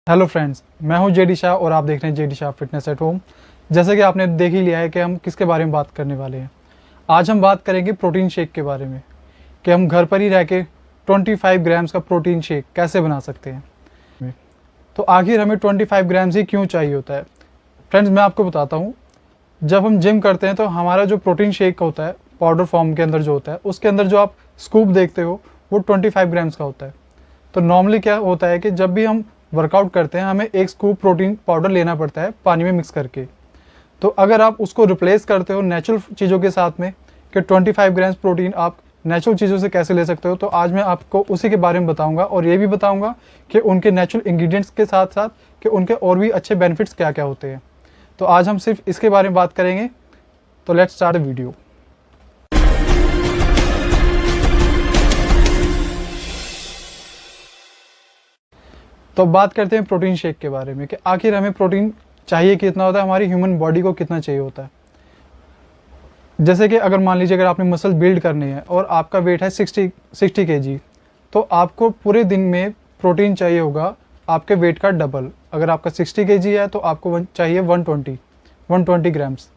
Hello friends, मैं हूं JD Shah और आप देख रहे हैं JD Shah fitness at home. जैसे कि आपने देख ही लिया है कि हम किसके बारे में बात करने वाले हैं। आज हम बात करेंगे प्रोटीन शेक के बारे में कि हम घर पर ही रह के 25 ग्राम्स का प्रोटीन शेक कैसे बना सकते हैं। तो आखिर हमें 25 ग्राम्स ही क्यों चाहिए होता है। फ्रेंड्स, मैं आपको बताता हूँ। जब हम जिम करते हैं तो हमारा जो प्रोटीन शेक होता है पाउडर फॉर्म के अंदर जो होता है, उसके अंदर जो आप स्कूप देखते हो वो 25 ग्राम्स का होता है। तो नॉर्मली क्या होता है कि जब भी हम वर्कआउट करते हैं हमें एक स्कूप प्रोटीन पाउडर लेना पड़ता है पानी में मिक्स करके। तो अगर आप उसको रिप्लेस करते हो नेचुरल चीज़ों के साथ में कि 25 ग्राम्स प्रोटीन आप नेचुरल चीज़ों से कैसे ले सकते हो, तो आज मैं आपको उसी के बारे में बताऊंगा और ये भी बताऊंगा कि उनके नेचुरल इंग्रेडिएंट्स के साथ साथ कि उनके और भी अच्छे बेनिफिट्स क्या क्या होते हैं। तो आज हम सिर्फ इसके बारे में बात करेंगे। तो लेट्स स्टार्ट द वीडियो। तो बात करते हैं प्रोटीन शेक के बारे में कि आखिर हमें प्रोटीन चाहिए कितना होता है, हमारी ह्यूमन बॉडी को कितना चाहिए होता है। जैसे कि अगर मान लीजिए अगर आपने मसल बिल्ड करनी है और आपका वेट है 60 kg, तो आपको पूरे दिन में प्रोटीन चाहिए होगा आपके वेट का डबल। अगर आपका 60 kg है तो आपको चाहिए 120 ग्राम्स।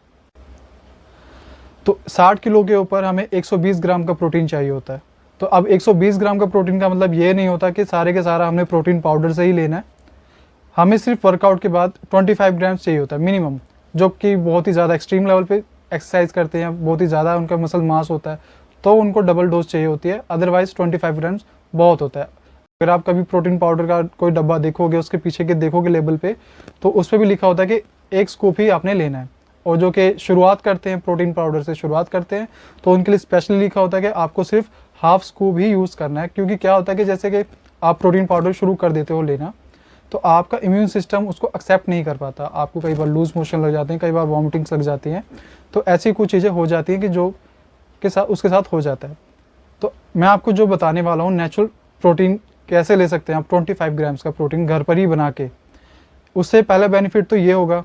तो 60 किलो के ऊपर हमें 120 ग्राम का प्रोटीन चाहिए होता है। तो अब 120 ग्राम का प्रोटीन का मतलब ये नहीं होता कि सारे के सारा हमने प्रोटीन पाउडर से ही लेना है। हमें सिर्फ वर्कआउट के बाद 25 ग्राम्स चाहिए होता है मिनिमम। जो कि बहुत ही ज़्यादा एक्सट्रीम लेवल पे एक्सरसाइज करते हैं, बहुत ही ज़्यादा उनका मसल मास होता है, तो उनको डबल डोज चाहिए होती है। अदरवाइज़ 25 ग्राम्स बहुत होता है। अगर आप कभी प्रोटीन पाउडर का कोई डब्बा देखोगे, उसके पीछे के देखोगे लेबल पे, तो उस पर भी लिखा होता है कि एक स्कूप ही आपने लेना है। और जो कि शुरुआत करते हैं प्रोटीन पाउडर से शुरुआत करते हैं, तो उनके लिए स्पेशली लिखा होता है कि आपको सिर्फ हाफ स्कूप ही यूज़ करना है। क्योंकि क्या होता है कि जैसे कि आप प्रोटीन पाउडर शुरू कर देते हो लेना, तो आपका इम्यून सिस्टम उसको एक्सेप्ट नहीं कर पाता। आपको कई बार लूज मोशन लग जाते हैं, कई बार वॉमिटिंग्स लग जाती हैं। तो ऐसी कुछ चीज़ें हो जाती हैं कि जो के साथ उसके साथ हो जाता है। तो मैं आपको जो बताने वाला हूँ नेचुरल प्रोटीन कैसे ले सकते हैं आप 25 ग्राम्स का प्रोटीन घर पर ही बना के। उससे पहला बेनिफिट तो ये होगा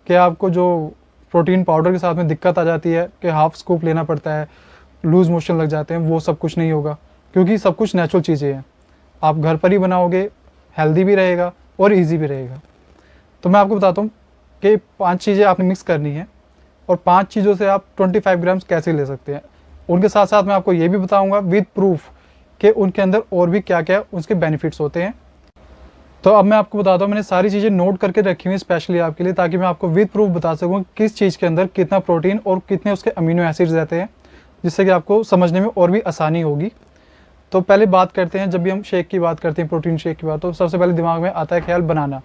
कि आपको जो प्रोटीन पाउडर के साथ में दिक्कत आ जाती है कि हाफ स्कूप लेना पड़ता है, लूज मोशन लग जाते हैं, वो सब कुछ नहीं होगा। क्योंकि सब कुछ नेचुरल चीज़ें हैं। आप घर पर ही बनाओगे, हेल्दी भी रहेगा और इजी भी रहेगा। तो मैं आपको बताता हूँ कि 5 चीज़ें आपने मिक्स करनी है और 5 चीज़ों से आप 25 ग्राम्स कैसे ले सकते हैं। उनके साथ साथ मैं आपको ये भी बताऊँगा विद प्रूफ कि उनके अंदर और भी क्या क्या उसके बेनिफिट्स होते हैं। तो अब मैं आपको बताता हूँ, मैंने सारी चीज़ें नोट करके रखी हुई स्पेशली आपके लिए, ताकि मैं आपको विद प्रूफ बता सकूँ किस चीज़ के अंदर कितना प्रोटीन और कितने उसके अमीनो एसिड्स रहते हैं, जिससे कि आपको समझने में और भी आसानी होगी। तो पहले बात करते हैं, जब भी हम शेक की बात करते हैं, प्रोटीन शेक की बात, तो सबसे पहले दिमाग में आता है ख्याल बनाना।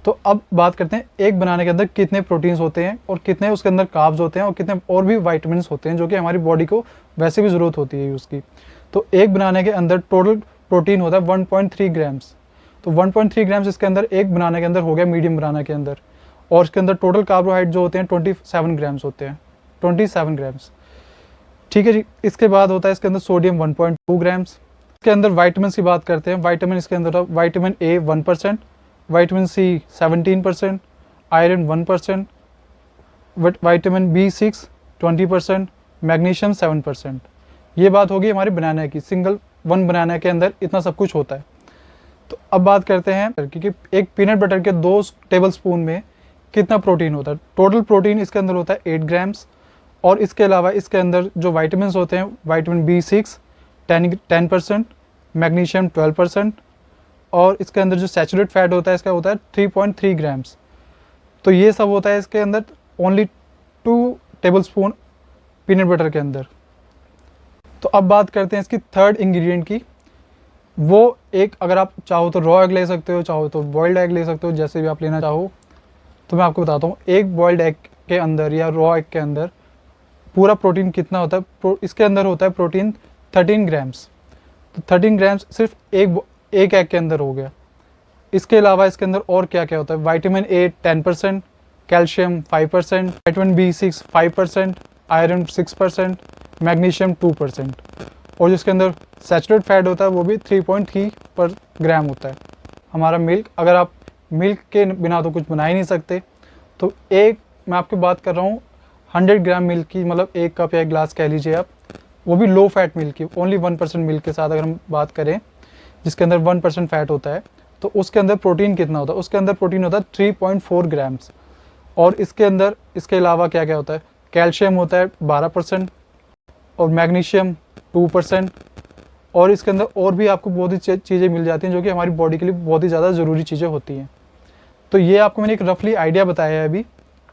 तो अब बात करते हैं एक बनाने के अंदर कितने प्रोटीन्स होते हैं और कितने उसके अंदर कार्ब्स होते हैं और कितने और भी वाइटामिन होते हैं जो कि हमारी बॉडी को वैसे भी ज़रूरत होती है उसकी। तो एक बनाने के अंदर टोटल प्रोटीन होता है 1.3 ग्राम्स। तो 1.3 ग्राम्स इसके अंदर एक बनाने के अंदर हो गया, मीडियम बनाना के अंदर। और इसके अंदर टोटल कार्बोहाइड्रेट जो होते हैं 27 ग्राम्स होते हैं, 27 ग्राम्स। ठीक है जी। इसके बाद होता है इसके अंदर सोडियम 1.2 ग्राम्स। इसके अंदर वाइटामिन की बात करते हैं। वाइटामिन इसके अंदर vitamin A 1%, vitamin C 17%, iron 1%, vitamin B6 20%, magnesium 7%। ये बात होगी हमारे बनाना की, सिंगल वन बनाना के अंदर इतना सब कुछ होता है। तो अब बात करते हैं क्योंकि एक पीनट बटर के 2 टेबल स्पून में कितना प्रोटीन होता है। टोटल प्रोटीन इसके अंदर होता है 8 ग्राम्स। और इसके अलावा इसके अंदर जो वाइटामिन होते हैं, वाइटामिन B6 10%, मैग्नीशियम 12%, और इसके अंदर जो सैचुरेट फैट होता है इसका होता है 3.3 ग्राम्स। तो ये सब होता है इसके अंदर only 2 table spoon peanut butter के अंदर। तो अब बात करते हैं इसकी थर्ड इंग्रेडिएंट की। वो एक, अगर आप चाहो तो रॉ एग ले सकते हो, चाहो तो बॉइल्ड एग ले सकते हो, जैसे भी आप लेना चाहो। तो मैं आपको बताता हूँ एक बॉइल्ड एग के अंदर या रॉ एग के अंदर पूरा प्रोटीन कितना होता है। इसके अंदर होता है प्रोटीन 13 ग्राम्स। तो 13 ग्राम्स सिर्फ एक एग के अंदर हो गया। इसके अलावा इसके अंदर और क्या क्या होता है, vitamin A 10%, calcium 5%, vitamin B6 5%, iron 6%, magnesium 2%। और जिसके अंदर सैचुरेट फैट होता है वो भी 3.3 पर ग्राम होता है। हमारा मिल्क, अगर आप मिल्क के बिना तो कुछ बना ही नहीं सकते, तो एक मैं आपकी बात कर रहा हूँ 100 ग्राम मिल्क की, मतलब एक कप या एक ग्लास कह लीजिए आप, वो भी लो फैट मिल्क की, ओनली 1% मिल्क के साथ अगर हम बात करें, जिसके अंदर 1% फैट होता है, तो उसके अंदर प्रोटीन कितना होता है, उसके अंदर प्रोटीन होता है 3.4 ग्राम्स। और इसके अंदर इसके अलावा क्या क्या होता है, कैल्शियम होता है 12% और मैग्नीशियम 2%। और इसके अंदर और भी आपको बहुत ही चीज़ें मिल जाती हैं जो कि हमारी बॉडी के लिए बहुत ही ज़्यादा ज़रूरी चीज़ें होती हैं। तो ये आपको मैंने एक रफली आइडिया बताया है अभी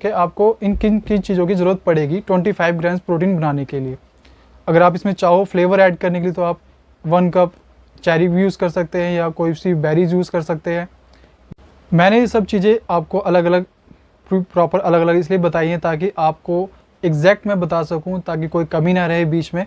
कि आपको इन किन किन चीज़ों की ज़रूरत पड़ेगी 25 ग्राम्स प्रोटीन बनाने के लिए। अगर आप इसमें चाहो फ्लेवर ऐड करने के लिए तो आप 1 कप चेरी भी यूज़ कर सकते हैं या कोई सी बेरीज यूज़ कर सकते हैं। मैंने ये सब चीज़ें आपको अलग अलग प्रॉपर अलग अलग इसलिए बताई हैं ताकि आपको एग्जैक्ट मैं बता सकूं, ताकि कोई कमी ना रहे बीच में।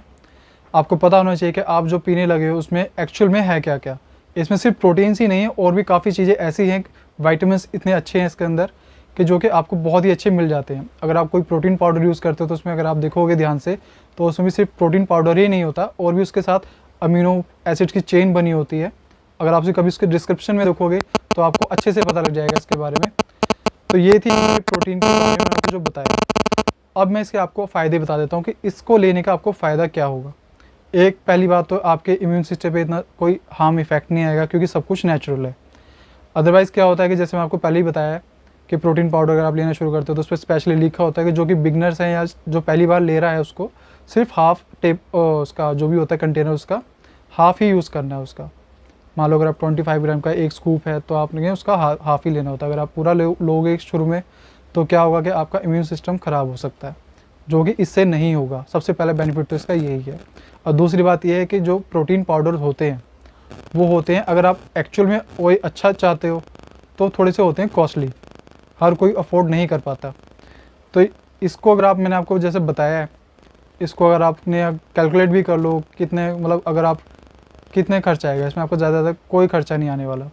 आपको पता होना चाहिए कि आप जो पीने लगे हो उसमें एक्चुअल में है क्या क्या। इसमें सिर्फ प्रोटीन्स ही नहीं है, और भी काफ़ी चीज़ें ऐसी हैं, विटामिन्स इतने अच्छे हैं इसके अंदर कि जो कि आपको बहुत ही अच्छे मिल जाते हैं। अगर आप कोई प्रोटीन पाउडर यूज़ करते हो तो उसमें अगर आप देखोगे ध्यान से तो उसमें भी सिर्फ प्रोटीन पाउडर ही नहीं होता, और भी उसके साथ अमीनो एसिड्स की चेन बनी होती है। अगर आप कभी उसके डिस्क्रिप्शन में देखोगे तो आपको अच्छे से पता लग जाएगा इसके बारे में। तो ये थी प्रोटीन के बारे में मैंने आपको जो बताया। अब मैं इसके आपको फ़ायदे बता देता हूँ कि इसको लेने का आपको फ़ायदा क्या होगा। एक पहली बात तो आपके इम्यून सिस्टम पे इतना कोई हार्म इफेक्ट नहीं आएगा क्योंकि सब कुछ नेचुरल है। अदरवाइज़ क्या होता है कि जैसे मैं आपको पहले ही बताया है कि प्रोटीन पाउडर अगर आप लेना शुरू करते हो तो उस पर स्पेशली लिखा होता है कि जो कि बिगनर्स हैं या जो पहली बार ले रहा है उसको सिर्फ हाफ टेप उसका जो भी होता है कंटेनर उसका हाफ़ ही यूज़ करना है उसका। मान लो अगर आप 25 ग्राम का एक स्कूप है तो आपने उसका हाफ ही लेना होता है। अगर आप पूरा लोगे शुरू में तो क्या होगा कि आपका इम्यून सिस्टम ख़राब हो सकता है, जो कि इससे नहीं होगा। सबसे पहला बेनिफिट तो इसका यही है। और दूसरी बात यह है कि जो प्रोटीन पाउडर होते हैं वो होते हैं, अगर आप एक्चुअल में वही अच्छा चाहते हो तो थोड़े से होते हैं कॉस्टली, हर कोई अफोर्ड नहीं कर पाता। तो इसको अगर मैंने आपको जैसे बताया है, इसको अगर आपने कैलकुलेट भी कर लो कितने मतलब अगर आप कितने खर्च आएगा इसमें, आपको ज़्यादा कोई खर्चा नहीं आने वाला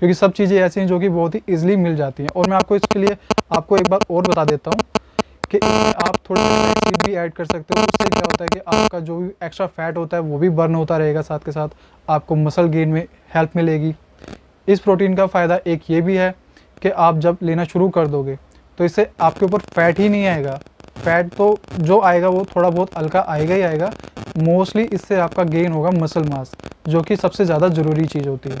क्योंकि सब चीज़ें ऐसी हैं जो कि बहुत ही ईजिली मिल जाती हैं। और मैं आपको इसके लिए आपको एक बात और बता देता हूँ कि इसमें आप थोड़े फ्लैक्स भी ऐड कर सकते हो। उससे क्या होता है कि आपका जो भी एक्स्ट्रा फैट होता है वो भी बर्न होता रहेगा, साथ के साथ आपको मसल गेन में हेल्प मिलेगी। इस प्रोटीन का फ़ायदा एक ये भी है कि आप जब लेना शुरू कर दोगे तो इससे आपके ऊपर फैट ही नहीं आएगा। फैट तो जो आएगा वो थोड़ा बहुत हल्का आएगा ही आएगा, मोस्टली इससे आपका गेन होगा मसल मास, जो कि सबसे ज़्यादा ज़रूरी चीज़ होती है।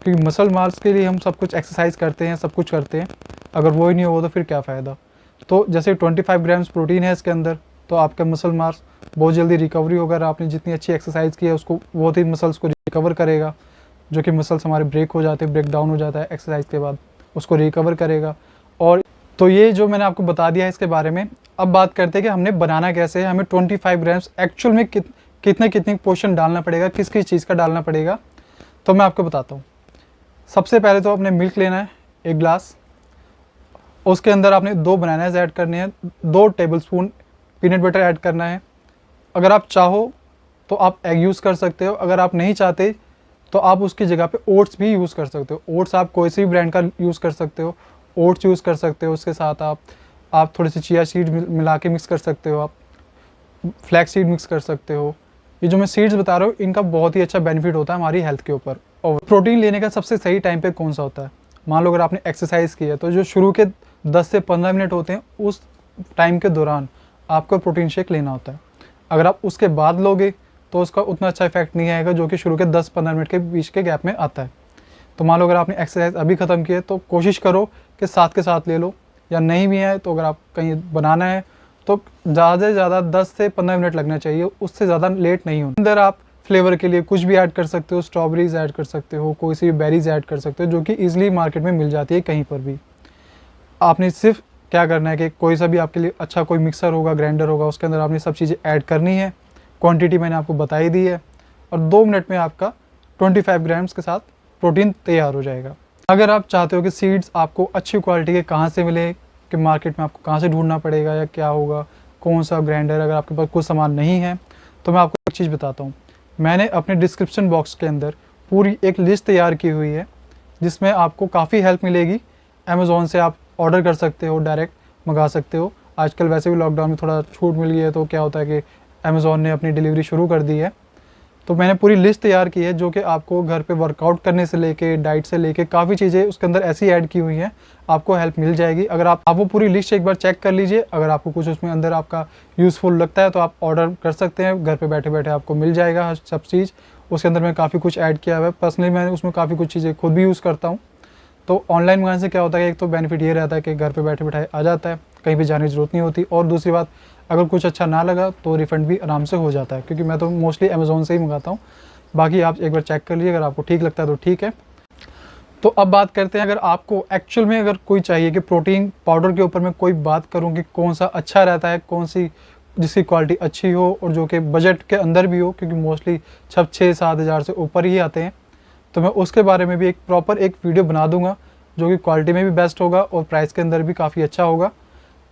क्योंकि मसल मास के लिए हम सब कुछ एक्सरसाइज करते हैं, सब कुछ करते हैं, अगर वो ही नहीं होगा तो फिर क्या फ़ायदा। तो जैसे 25 ग्राम्स प्रोटीन है इसके अंदर, तो आपका मसल मास बहुत जल्दी रिकवरी होगा। अगर आपने जितनी अच्छी एक्सरसाइज की है उसको बहुत ही मसल्स को रिकवर करेगा, जो कि मसल्स हमारे ब्रेक हो जाते हैं, ब्रेक डाउन हो जाता है एक्सरसाइज के बाद, उसको रिकवर करेगा। और तो ये जो मैंने आपको बता दिया है इसके बारे में। अब बात करते हैं कि हमने बनाना कैसे है, हमें 25 ग्राम्स एक्चुअल में कितने पोर्शन डालना पड़ेगा, किस किस चीज़ का डालना पड़ेगा। तो मैं आपको बताता हूँ। सबसे पहले तो आपने मिल्क लेना है 1 गिलास, उसके अंदर आपने 2 बनानास ऐड करने हैं, 2 टेबलस्पून पीनट बटर ऐड करना है। अगर आप चाहो तो आप एग यूज़ कर सकते हो, अगर आप नहीं चाहते तो आप उसकी जगह पे ओट्स भी यूज़ कर सकते हो। ओट्स आप कोई सी भी ब्रांड का यूज़ कर सकते हो, ओट्स यूज़ कर सकते हो। उसके साथ आप थोड़ी सी चिया सीड मिला के मिक्स कर सकते हो, आप फ्लैक्स सीड मिक्स कर सकते हो। ये जो मैं सीड्स बता रहा हूँ इनका बहुत ही अच्छा बेनिफिट होता है हमारी हेल्थ के ऊपर। और प्रोटीन लेने का सबसे सही टाइम पे कौन सा होता है, मान लो अगर आपने एक्सरसाइज की है तो जो शुरू के 10 से 15 मिनट होते हैं उस टाइम के दौरान आपको प्रोटीन शेक लेना होता है। अगर आप उसके बाद लोगे तो उसका उतना अच्छा इफेक्ट नहीं आएगा जो कि शुरू के 10-15 मिनट के बीच के गैप में आता है। तो मान लो अगर आपने एक्सरसाइज अभी ख़त्म की है तो कोशिश करो कि साथ के साथ ले लो, या नहीं भी है तो अगर आप कहीं बनाना है तो ज़्यादा से ज़्यादा 10 से 15 मिनट लगना चाहिए, उससे ज़्यादा लेट नहीं होना। अंदर आप फ्लेवर के लिए कुछ भी ऐड कर सकते हो, स्ट्रॉबेरीज ऐड कर सकते हो, कोई सी भी बेरीज ऐड कर सकते हो जो कि ईजिली मार्केट में मिल जाती है कहीं पर भी। आपने सिर्फ क्या करना है कि कोई सा भी आपके लिए अच्छा कोई मिक्सर होगा, ग्राइंडर होगा, उसके अंदर आपने सब चीज़ें ऐड करनी है। क्वांटिटी मैंने आपको बताई दी है और 2 मिनट में आपका 25 ग्राम्स के साथ प्रोटीन तैयार हो जाएगा। अगर आप चाहते हो कि सीड्स आपको अच्छी क्वालिटी के कहाँ से मिले, कि मार्केट में आपको कहाँ से ढूंढना पड़ेगा या क्या होगा, कौन सा ग्राइंडर, अगर आपके पास कुछ सामान नहीं है तो मैं आपको एक चीज़ बताता हूँ। मैंने अपने डिस्क्रिप्शन बॉक्स के अंदर पूरी एक लिस्ट तैयार की हुई है जिसमें आपको काफ़ी हेल्प मिलेगी। अमेज़ॉन से आप ऑर्डर कर सकते हो, डायरेक्ट मंगा सकते हो। आजकल वैसे भी लॉकडाउन में थोड़ा छूट मिल गई है तो क्या होता है कि अमेज़ॉन ने अपनी डिलीवरी शुरू कर दी है। तो मैंने पूरी लिस्ट तैयार की है जो कि आपको घर पे वर्कआउट करने से लेके डाइट से लेके काफ़ी चीज़ें उसके अंदर ऐसी ऐड की हुई हैं, आपको हेल्प मिल जाएगी। अगर आप वो पूरी लिस्ट एक बार चेक कर लीजिए, अगर आपको कुछ उसमें अंदर आपका यूज़फुल लगता है तो आप ऑर्डर कर सकते हैं, घर पे बैठे बैठे आपको मिल जाएगा सब चीज़। उसके अंदर मैं काफ़ी कुछ ऐड किया हुआ है। पर्सनली मैं उसमें काफ़ी कुछ चीज़ें खुद भी यूज़ करता हूँ। तो ऑनलाइन मंगाने से क्या होता है, एक तो बेनिफिट ये रहता है कि घर पे बैठे बैठाए आ जाता है, कहीं भी जाने की ज़रूरत नहीं होती। और दूसरी बात, अगर कुछ अच्छा ना लगा तो रिफ़ंड भी आराम से हो जाता है, क्योंकि मैं तो मोस्टली अमेज़ोन से ही मंगाता हूँ। बाकी आप एक बार चेक कर लीजिए, अगर आपको ठीक लगता है तो ठीक है। तो अब बात करते हैं, अगर आपको एक्चुअल में अगर कोई चाहिए कि प्रोटीन पाउडर के ऊपर मैं कोई बात करूँ कि कौन सा अच्छा रहता है, कौन सी जिसकी क्वालिटी अच्छी हो और जो कि बजट के अंदर भी हो, क्योंकि मोस्टली सब 6-7 हज़ार से ऊपर ही आते हैं। तो मैं उसके बारे में भी एक प्रॉपर एक वीडियो बना दूंगा, जो कि क्वालिटी में भी बेस्ट होगा और प्राइस के अंदर भी काफ़ी अच्छा होगा,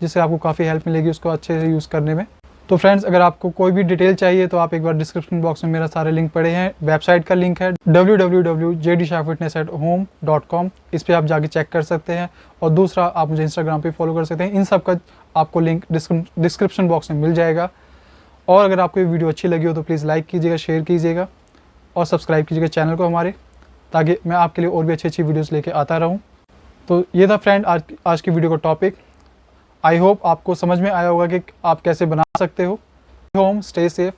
जिससे आपको काफ़ी हेल्प मिलेगी उसको अच्छे से यूज़ करने में। तो फ्रेंड्स, अगर आपको कोई भी डिटेल चाहिए तो आप एक बार डिस्क्रिप्शन बॉक्स में मेरा सारे लिंक पड़े हैं। वेबसाइट का लिंक है www.jdshahfitness@home.com। इस पर आप जाके चेक कर सकते हैं। और दूसरा, आप मुझे इंस्टाग्राम पे फॉलो कर सकते हैं। इन सब का आपको लिंक डिस्क्रिप्शन बॉक्स में मिल जाएगा। और अगर आपको ये वीडियो अच्छी लगी हो तो प्लीज़ लाइक कीजिएगा, शेयर कीजिएगा और सब्सक्राइब कीजिएगा चैनल को हमारे, ताकि मैं आपके लिए और भी अच्छी अच्छी वीडियोस लेके आता रहूं। तो ये था फ्रेंड आज की वीडियो का टॉपिक। आई होप आपको समझ में आया होगा कि आप कैसे बना सकते हो। Home, stay safe.